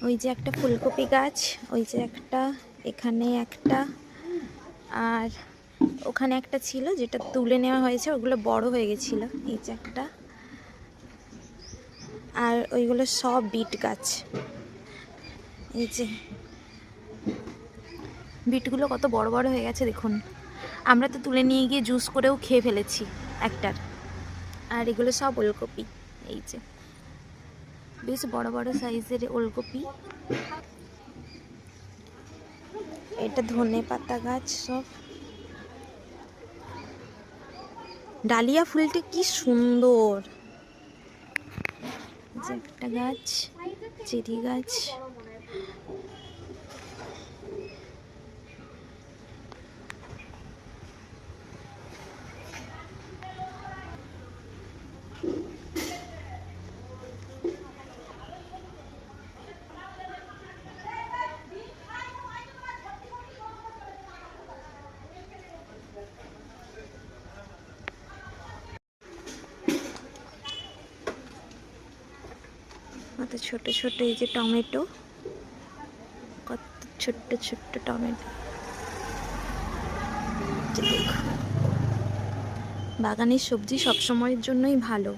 ওই যে একটা ফুলকপি গাছ, ওই যে একটা, এখানে একটা, আর ওখানে একটা ছিল যেটা তুলে নেওয়া হয়েছে, ওগুলো বড় হয়ে গেছিল। এই যে একটা, আর ওইগুলো সব বিট গাছ। এই যে বিটগুলো কত বড় বড় হয়ে গেছে দেখুন। আমরা তো তুলে নিয়ে গিয়ে জুস করেও খেয়ে ফেলেছি একটার। আর এগুলো সব ওলকপি। এই যে বেশ বড় বড় সাইজের ওলকপি। এটা ধনে পাতা গাছ সব। ডালিয়া ফুলটা কি সুন্দর। যে একটা গাছ, চেরি গাছ। কত ছোট ছোট এই যে টমেটো, কত ছোট্ট ছোট্ট টমেটো। দেখো, বাগানের সবজি সবসময়ের জন্যই ভালো।